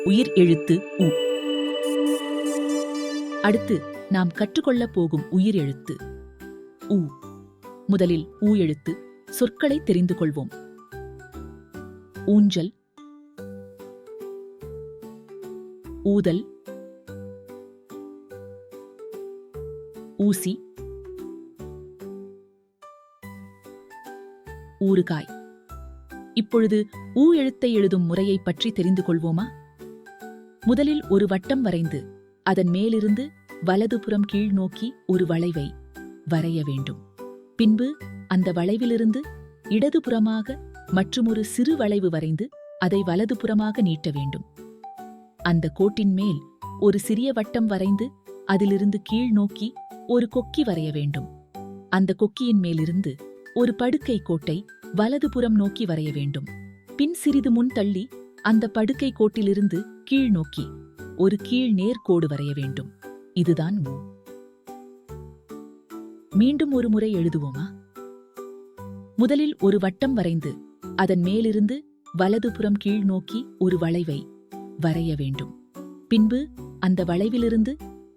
உயிர் எழுத்து உ. அடுத்து நாம் கற்றுக்கொள்ளப் போகும் உயிர் எழுத்து உ. முதலில் ஊ எழுத்து சொற்களை தெரிந்து கொள்வோம். ஊஞ்சல், ஊதல், ஊசி, ஊறுகாய். இப்பொழுது ஊ எழுத்தை எழுதும் முறையை பற்றி தெரிந்து கொள்வோமா? முதலில் ஒரு வட்டம் வரைந்து அதன் மேலிருந்து வலதுபுறம் கீழ் நோக்கி ஒரு வளைவை வரைய வேண்டும். பின்பு அந்த வளைவிலிருந்து இடதுபுறமாக மற்றுமொரு சிறு வளைவு வரைந்து அதை வலதுபுறமாக நீட்ட வேண்டும். அந்த கோட்டின் மேல் ஒரு சிறிய வட்டம் வரைந்து அதிலிருந்து கீழ் நோக்கி ஒரு கொக்கி வரைய வேண்டும். அந்த கொக்கியின் மேலிருந்து ஒரு படுக்கை கோட்டை வலதுபுறம் நோக்கி வரைய வேண்டும். பின் சிறிது முன் தள்ளி அந்த படுக்கை கோட்டிலிருந்து கீழ் நோக்கி ஒரு கீழ் நேர்கோடு வரைய வேண்டும். இதுதான் ஊ. மீண்டும் ஒரு முறை எழுதுவோமா? முதலில் ஒரு வட்டம் வரைந்து அதன் மேலிருந்து வலதுபுறம் கீழ் நோக்கி ஒரு வளைவை வரைய வேண்டும். பின்பு அந்த வளைவிலிருந்து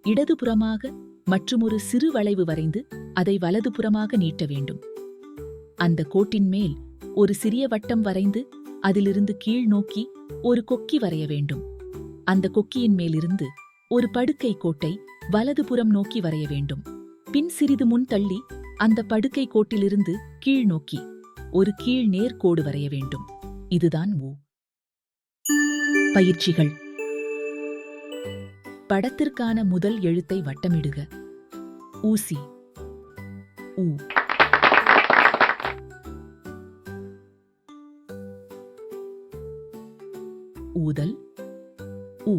இடதுபுறமாக மற்றுமொரு சிறு வளைவு வரைந்து அதை வலதுபுறமாக நீட்ட வேண்டும். அந்த கோட்டின் மேல் ஒரு சிறிய வட்டம் வரைந்து அதிலிருந்து கீழ் நோக்கி ஒரு கொக்கி வரைய வேண்டும். அந்த கொக்கியின் மேலிருந்து ஒரு படுக்கை கோட்டை வலதுபுறம் நோக்கி வரைய வேண்டும். பின் சிறிது முன் தள்ளி அந்த படுக்கை கோட்டிலிருந்து கீழ் நோக்கி ஒரு கீழ் நேர்கோடு வரைய வேண்டும். இதுதான் ஊ. பயிற்சிகள். படத்திற்கான முதல் எழுத்தை வட்டமிடுக. ஊசி, ஊ. ஊதல், ஊ.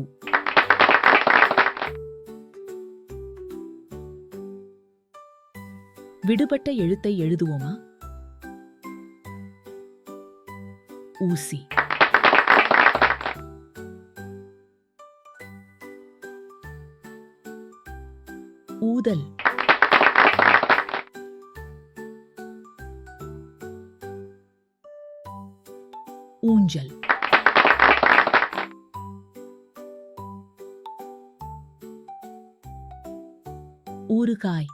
விடுபட்ட எழுத்தை எழுதுவோமா? ஊசி, ஊதல், ஊஞ்சல், ஊறுகாய்,